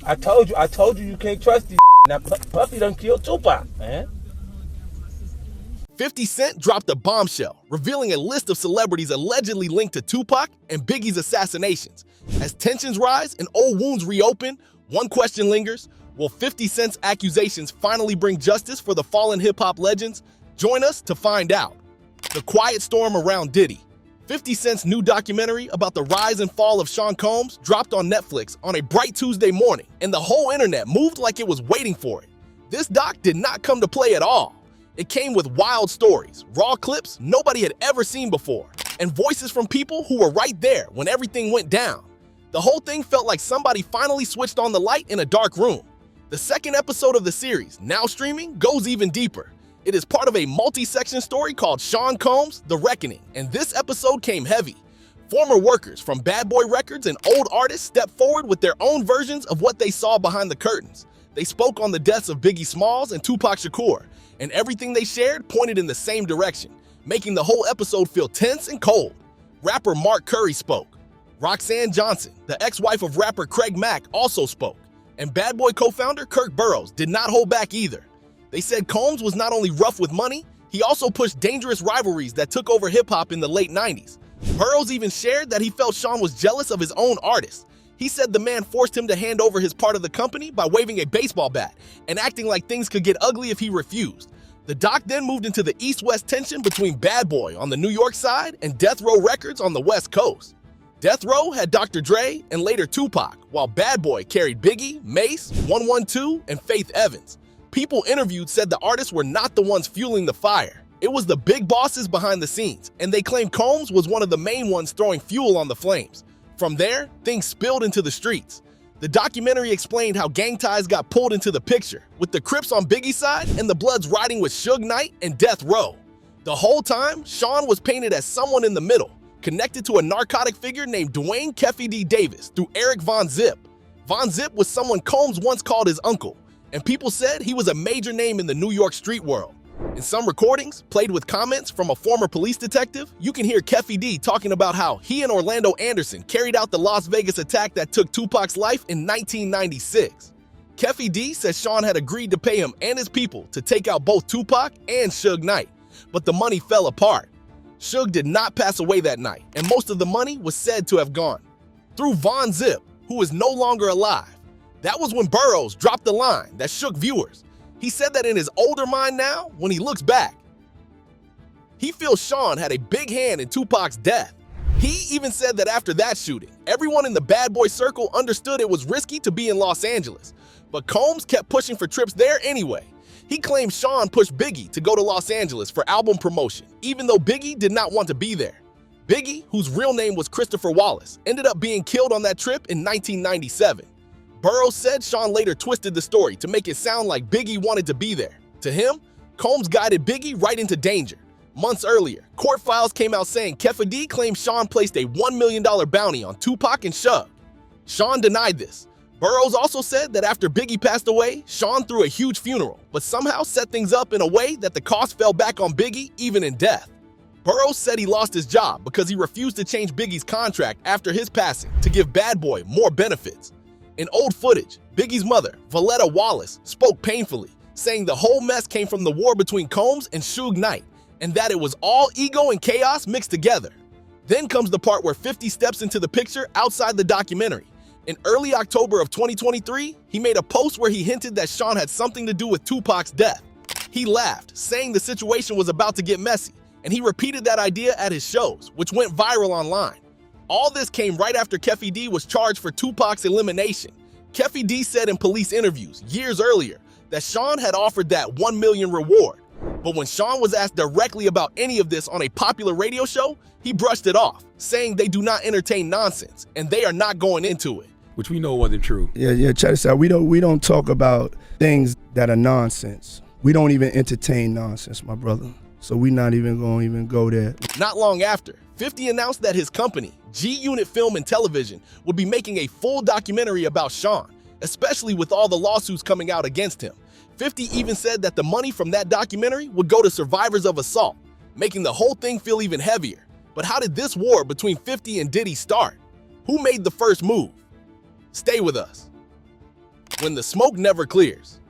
I told you can't trust these. Now Puffy done killed Tupac, man. 50 Cent dropped a bombshell, revealing a list of celebrities allegedly linked to Tupac and Biggie's assassinations. As tensions rise and old wounds reopen, one question lingers: will 50 Cent's accusations finally bring justice for the fallen hip-hop legends? Join us to find out. The quiet storm around Diddy. 50 Cent's new documentary about the rise and fall of Sean Combs dropped on Netflix on a bright Tuesday morning, and the whole internet moved like it was waiting for it. This doc did not come to play at all. It came with wild stories, raw clips nobody had ever seen before, and voices from people who were right there when everything went down. The whole thing felt like somebody finally switched on the light in a dark room. The second episode of the series, now streaming, goes even deeper. It is part of a multi-section story called Sean Combs: The Reckoning, and this episode came heavy. Former workers from Bad Boy Records and old artists stepped forward with their own versions of what they saw behind the curtains. They spoke on the deaths of Biggie Smalls and Tupac Shakur, and everything they shared pointed in the same direction, making the whole episode feel tense and cold. Rapper Mark Curry spoke. Roxanne Johnson, the ex-wife of rapper Craig Mack, also spoke. And Bad Boy co-founder Kirk Burrows did not hold back either. They said Combs was not only rough with money, he also pushed dangerous rivalries that took over hip-hop in the late 90s. Burrows even shared that he felt Sean was jealous of his own artists. He said the man forced him to hand over his part of the company by waving a baseball bat and acting like things could get ugly if he refused. The doc then moved into the East-West tension between Bad Boy on the New York side and Death Row Records on the West Coast. Death Row had Dr. Dre and later Tupac, while Bad Boy carried Biggie, Mace, 112, and Faith Evans. People interviewed said the artists were not the ones fueling the fire. It was the big bosses behind the scenes, and they claimed Combs was one of the main ones throwing fuel on the flames. From there, things spilled into the streets. The documentary explained how gang ties got pulled into the picture, with the Crips on Biggie's side and the Bloods riding with Suge Knight and Death Row. The whole time, Sean was painted as someone in the middle, connected to a narcotic figure named Dwayne Keffy D. Davis through Eric Von Zip. Von Zip was someone Combs once called his uncle, and people said he was a major name in the New York street world. In some recordings, played with comments from a former police detective, you can hear Keffy D talking about how he and Orlando Anderson carried out the Las Vegas attack that took Tupac's life in 1996. Keffy D says Sean had agreed to pay him and his people to take out both Tupac and Suge Knight, but the money fell apart. Suge did not pass away that night, and most of the money was said to have gone through Von Zip, who is no longer alive. That was when Burrows dropped the line that shook viewers. He said that in his older mind now, when he looks back, he feels Sean had a big hand in Tupac's death. He even said that after that shooting, everyone in the Bad Boy circle understood it was risky to be in Los Angeles, but Combs kept pushing for trips there anyway. He claimed Sean pushed Biggie to go to Los Angeles for album promotion, even though Biggie did not want to be there. Biggie, whose real name was Christopher Wallace, ended up being killed on that trip in 1997. Burrows said Sean later twisted the story to make it sound like Biggie wanted to be there. To him, Combs guided Biggie right into danger. Months earlier, court files came out saying Keffy D claimed Sean placed a $1 million bounty on Tupac and Suge. Sean denied this. Burrows also said that after Biggie passed away, Sean threw a huge funeral, but somehow set things up in a way that the cost fell back on Biggie even in death. Burrows said he lost his job because he refused to change Biggie's contract after his passing to give Bad Boy more benefits. In old footage, Biggie's mother, Valletta Wallace, spoke painfully, saying the whole mess came from the war between Combs and Suge Knight, and that it was all ego and chaos mixed together. Then comes the part where 50 steps into the picture outside the documentary. In early October of 2023, he made a post where he hinted that Sean had something to do with Tupac's death. He laughed, saying the situation was about to get messy, and he repeated that idea at his shows, which went viral online. All this came right after Keffy D was charged for Tupac's elimination. Keffy D said in police interviews years earlier that Sean had offered that $1 million reward. But when Sean was asked directly about any of this on a popular radio show, he brushed it off, saying they do not entertain nonsense and they are not going into it. Which we know wasn't true. Yeah, check this out. We don't talk about things that are nonsense. We don't even entertain nonsense, my brother. So we're not even going to go there. Not long after, 50 announced that his company, G-Unit Film and Television, would be making a full documentary about Sean, especially with all the lawsuits coming out against him. 50 even said that the money from that documentary would go to survivors of assault, making the whole thing feel even heavier. But how did this war between 50 and Diddy start? Who made the first move? Stay with us. when the smoke never clears.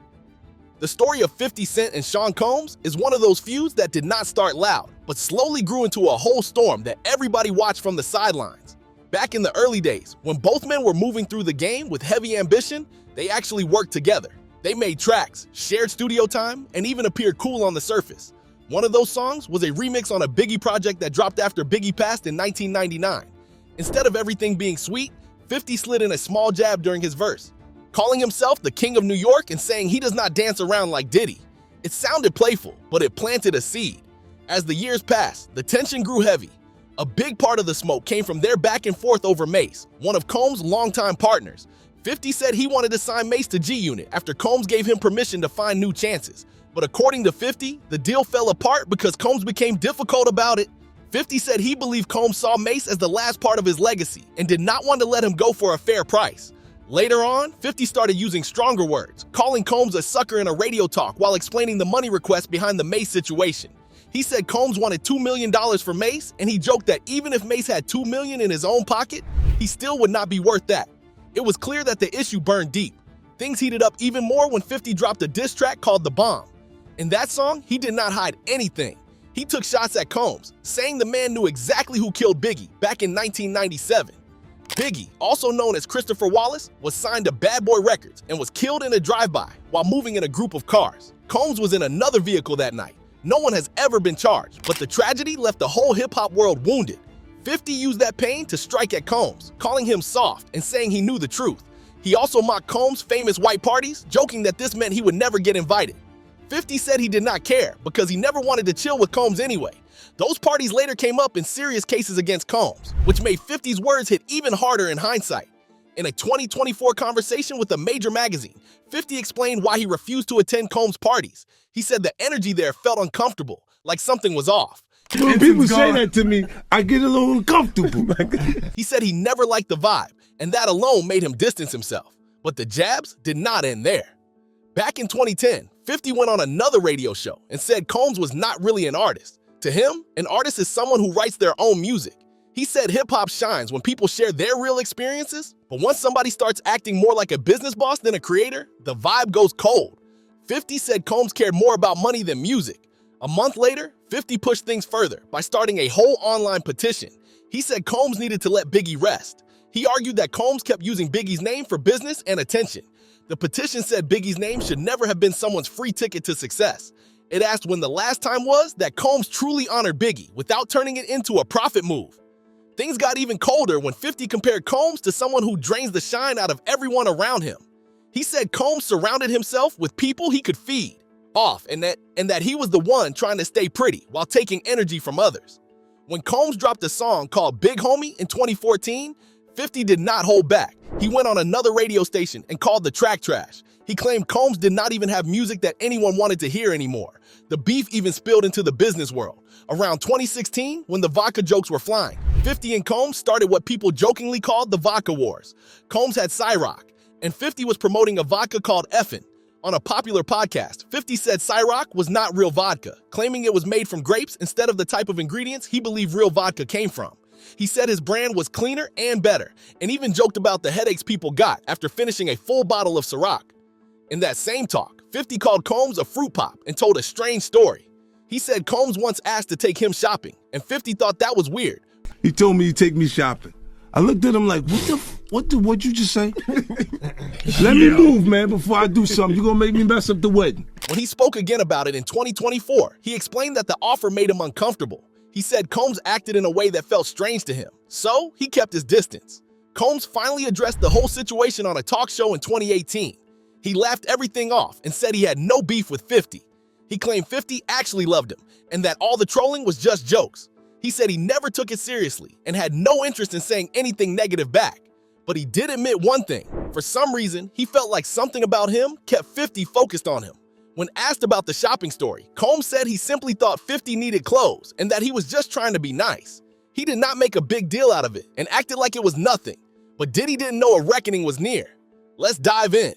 The story of 50 Cent and Sean Combs is one of those feuds that did not start loud, but slowly grew into a whole storm that everybody watched from the sidelines. Back in the early days, when both men were moving through the game with heavy ambition, they actually worked together. They made tracks, shared studio time, and even appeared cool on the surface. One of those songs was a remix on a Biggie project that dropped after Biggie passed in 1999. Instead of everything being sweet, 50 slid in a small jab during his verse, calling himself the King of New York and saying he does not dance around like Diddy. It sounded playful, but it planted a seed. As the years passed, the tension grew heavy. A big part of the smoke came from their back and forth over Mace, one of Combs' longtime partners. 50 said he wanted to sign Mace to G-Unit after Combs gave him permission to find new chances. But according to 50, the deal fell apart because Combs became difficult about it. 50 said he believed Combs saw Mace as the last part of his legacy and did not want to let him go for a fair price. Later on, 50 started using stronger words, calling Combs a sucker in a radio talk while explaining the money request behind the Mace situation. He said Combs wanted $2 million for Mace, and he joked that even if Mace had $2 million in his own pocket, he still would not be worth that. It was clear that the issue burned deep. Things heated up even more when 50 dropped a diss track called The Bomb. In that song, he did not hide anything. He took shots at Combs, saying the man knew exactly who killed Biggie back in 1997. Biggie, also known as Christopher Wallace, was signed to Bad Boy Records and was killed in a drive-by while moving in a group of cars. Combs was in another vehicle that night. No one has ever been charged, but the tragedy left the whole hip-hop world wounded. 50 used that pain to strike at Combs, calling him soft and saying he knew the truth. He also mocked Combs' famous white parties, joking that this meant he would never get invited. 50 said he did not care because he never wanted to chill with Combs anyway. Those parties later came up in serious cases against Combs, which made 50's words hit even harder in hindsight. In a 2024 conversation with a major magazine, 50 explained why he refused to attend Combs' parties. He said the energy there felt uncomfortable, like something was off. When people say that to me, I get a little uncomfortable. He said he never liked the vibe, and that alone made him distance himself. But the jabs did not end there. Back in 2010, 50 went on another radio show and said Combs was not really an artist. To him, an artist is someone who writes their own music. He said hip-hop shines when people share their real experiences, but once somebody starts acting more like a business boss than a creator, the vibe goes cold. 50 said Combs cared more about money than music. A month later, 50 pushed things further by starting a whole online petition. He said Combs needed to let Biggie rest. He argued that Combs kept using Biggie's name for business and attention. The petition said Biggie's name should never have been someone's free ticket to success. It asked when the last time was that Combs truly honored Biggie without turning it into a profit move. Things got even colder when 50 compared Combs to someone who drains the shine out of everyone around him. He said Combs surrounded himself with people he could feed off and that he was the one trying to stay pretty while taking energy from others. When Combs dropped a song called Big Homie in 2014, 50 did not hold back. He went on another radio station and called the track trash. He claimed Combs did not even have music that anyone wanted to hear anymore. The beef even spilled into the business world. Around 2016, when the vodka jokes were flying, 50 and Combs started what people jokingly called the Vodka Wars. Combs had Ciroc, and 50 was promoting a vodka called Effin'. On a popular podcast, 50 said Ciroc was not real vodka, claiming it was made from grapes instead of the type of ingredients he believed real vodka came from. He said his brand was cleaner and better, and even joked about the headaches people got after finishing a full bottle of Ciroc. In that same talk, 50 called Combs a fruit pop and told a strange story. He said Combs once asked to take him shopping, and 50 thought that was weird. He told me to take me shopping. I looked at him like, what'd you just say? Let me move, man, before I do something. You're gonna make me mess up the wedding. When he spoke again about it in 2024, he explained that the offer made him uncomfortable. He said Combs acted in a way that felt strange to him, so he kept his distance. Combs finally addressed the whole situation on a talk show in 2018. He laughed everything off and said he had no beef with 50. He claimed 50 actually loved him and that all the trolling was just jokes. He said he never took it seriously and had no interest in saying anything negative back. But he did admit one thing. For some reason, he felt like something about him kept 50 focused on him. When asked about the shopping story, Combs said he simply thought 50 needed clothes and that he was just trying to be nice. He did not make a big deal out of it and acted like it was nothing. But Diddy didn't know a reckoning was near. Let's dive in.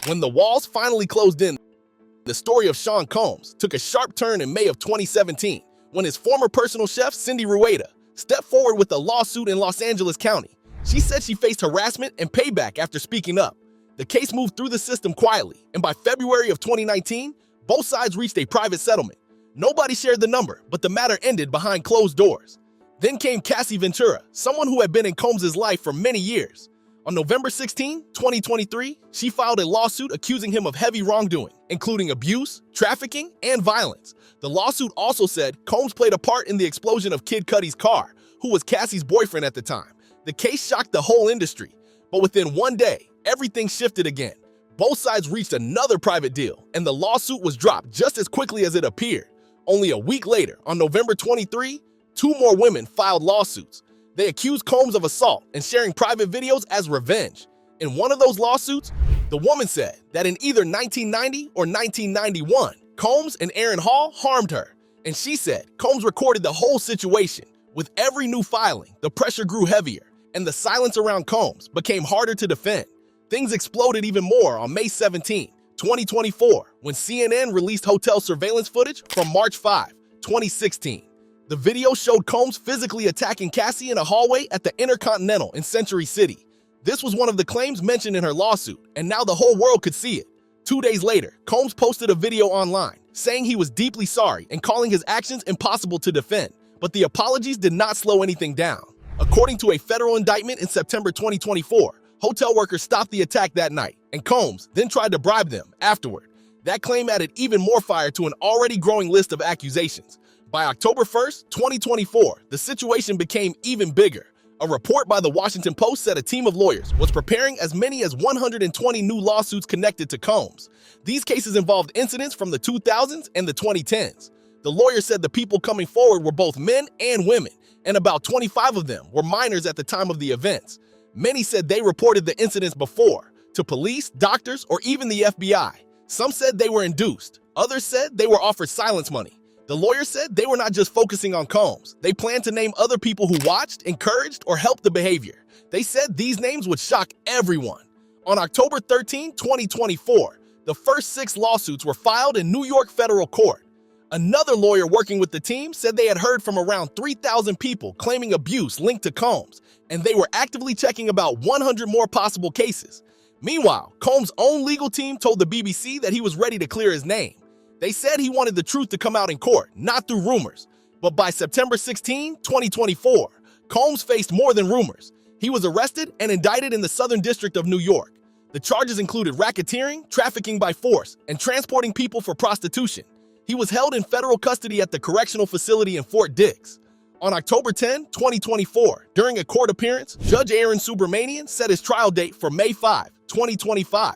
When the walls finally closed in, the story of Sean Combs took a sharp turn in May of 2017 when his former personal chef, Cindy Rueda, stepped forward with a lawsuit in Los Angeles County. She said she faced harassment and payback after speaking up. The case moved through the system quietly, and by February of 2019, both sides reached a private settlement. Nobody shared the number, but the matter ended behind closed doors. Then came Cassie Ventura, someone who had been in Combs' life for many years. On November 16, 2023, she filed a lawsuit accusing him of heavy wrongdoing, including abuse, trafficking, and violence. The lawsuit also said Combs played a part in the explosion of Kid Cudi's car, who was Cassie's boyfriend at the time. The case shocked the whole industry, but within one day, everything shifted again. Both sides reached another private deal, and the lawsuit was dropped just as quickly as it appeared. Only a week later, on November 23, 2 more women filed lawsuits. They accused Combs of assault and sharing private videos as revenge. In one of those lawsuits, the woman said that in either 1990 or 1991, Combs and Aaron Hall harmed her. And she said Combs recorded the whole situation. With every new filing, the pressure grew heavier, and the silence around Combs became harder to defend. Things exploded even more on May 17, 2024, when CNN released hotel surveillance footage from March 5, 2016. The video showed Combs physically attacking Cassie in a hallway at the Intercontinental in Century City. This was one of the claims mentioned in her lawsuit, and now the whole world could see it. 2 days later, Combs posted a video online saying he was deeply sorry and calling his actions impossible to defend. But the apologies did not slow anything down. According to a federal indictment in September 2024, hotel workers stopped the attack that night, and Combs then tried to bribe them afterward. That claim added even more fire to an already growing list of accusations. By October 1st, 2024, the situation became even bigger. A report by the Washington Post said a team of lawyers was preparing as many as 120 new lawsuits connected to Combs. These cases involved incidents from the 2000s and the 2010s. The lawyer said the people coming forward were both men and women, and about 25 of them were minors at the time of the events. Many said they reported the incidents before, to police, doctors, or even the FBI. Some said they were induced. Others said they were offered silence money. The lawyer said they were not just focusing on Combs. They planned to name other people who watched, encouraged, or helped the behavior. They said these names would shock everyone. On October 13, 2024, the first 6 lawsuits were filed in New York federal court. Another lawyer working with the team said they had heard from around 3,000 people claiming abuse linked to Combs, and they were actively checking about 100 more possible cases. Meanwhile, Combs' own legal team told the BBC that he was ready to clear his name. They said he wanted the truth to come out in court, not through rumors. But by September 16, 2024, Combs faced more than rumors. He was arrested and indicted in the Southern District of New York. The charges included racketeering, trafficking by force, and transporting people for prostitution. He was held in federal custody at the correctional facility in Fort Dix. On October 10, 2024, during a court appearance, Judge Aaron Subramanian set his trial date for May 5, 2025.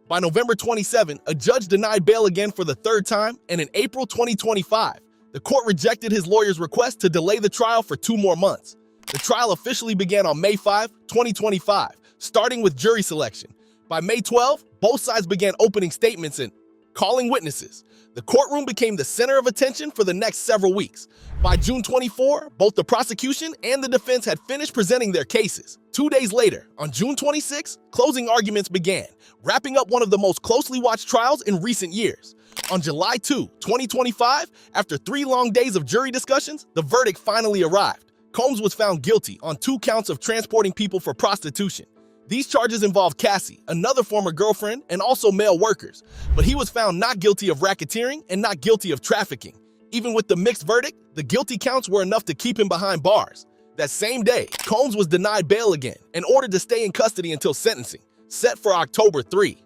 By November 27, a judge denied bail again for the 3rd time, and in April 2025, the court rejected his lawyer's request to delay the trial for 2 more months. The trial officially began on May 5, 2025, starting with jury selection. By May 12, both sides began opening statements and calling witnesses. The courtroom became the center of attention for the next several weeks. By June 24, both the prosecution and the defense had finished presenting their cases. 2 days later, on June 26, closing arguments began, wrapping up one of the most closely watched trials in recent years. On July 2, 2025, after 3 long days of jury discussions, the verdict finally arrived. Combs was found guilty on 2 counts of transporting people for prostitution. These charges involved Cassie, another former girlfriend, and also male workers, but he was found not guilty of racketeering and not guilty of trafficking. Even with the mixed verdict, the guilty counts were enough to keep him behind bars. That same day, Combs was denied bail again and ordered to stay in custody until sentencing, set for October 3.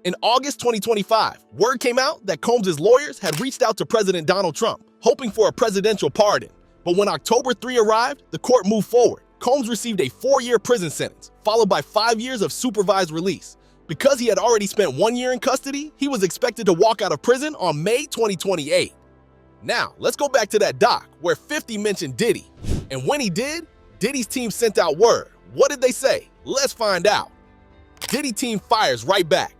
In August 2025, word came out that Combs' lawyers had reached out to President Donald Trump, hoping for a presidential pardon. But when October 3 arrived, the court moved forward. Combs received a 4-year prison sentence, followed by 5 years of supervised release. Because he had already spent 1 year in custody, he was expected to walk out of prison on May 2028. Now, let's go back to that doc where 50 mentioned Diddy. And when he did, Diddy's team sent out word. What did they say? Let's find out. Diddy team fires right back.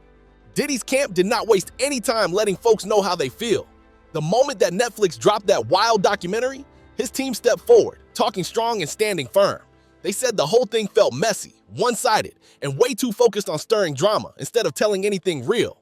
Diddy's camp did not waste any time letting folks know how they feel. The moment that Netflix dropped that wild documentary, his team stepped forward, talking strong and standing firm. They said the whole thing felt messy, one-sided, and way too focused on stirring drama instead of telling anything real.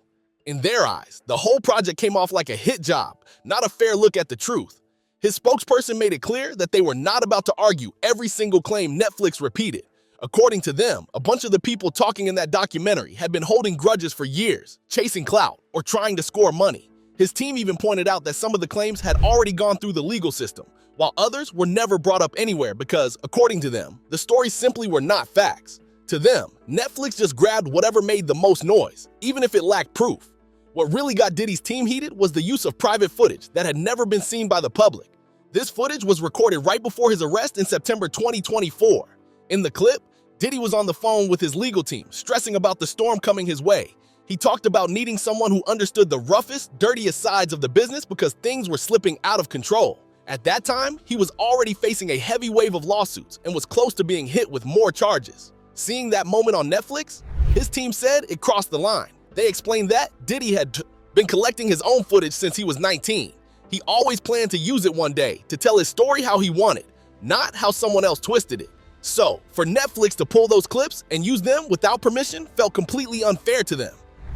In their eyes, the whole project came off like a hit job, not a fair look at the truth. His spokesperson made it clear that they were not about to argue every single claim Netflix repeated, According to them, a bunch of the people talking in that documentary had been holding grudges for years, chasing clout, or trying to score money. His team even pointed out that some of the claims had already gone through the legal system, while others were never brought up anywhere because, according to them, the stories simply were not facts. To them, Netflix just grabbed whatever made the most noise, even if it lacked proof. What really got Diddy's team heated was the use of private footage that had never been seen by the public. This footage was recorded right before his arrest in September 2024. In the clip, Diddy was on the phone with his legal team, stressing about the storm coming his way. He talked about needing someone who understood the roughest, dirtiest sides of the business because things were slipping out of control. At that time, he was already facing a heavy wave of lawsuits and was close to being hit with more charges. Seeing that moment on Netflix, his team said it crossed the line. They explained that Diddy had been collecting his own footage since he was 19. He always planned to use it one day to tell his story how he wanted, not how someone else twisted it. So, for Netflix to pull those clips and use them without permission felt completely unfair to them.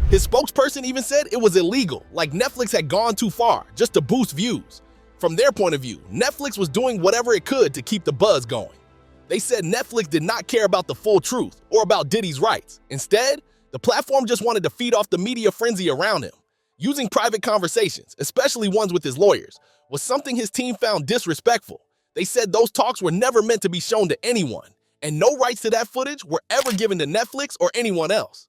His spokesperson even said it was illegal, like Netflix had gone too far just to boost views. From their point of view, Netflix was doing whatever it could to keep the buzz going. They said Netflix did not care about the full truth or about Diddy's rights. Instead, the platform just wanted to feed off the media frenzy around him. Using private conversations, especially ones with his lawyers, was something his team found disrespectful. They said those talks were never meant to be shown to anyone, and no rights to that footage were ever given to Netflix or anyone else.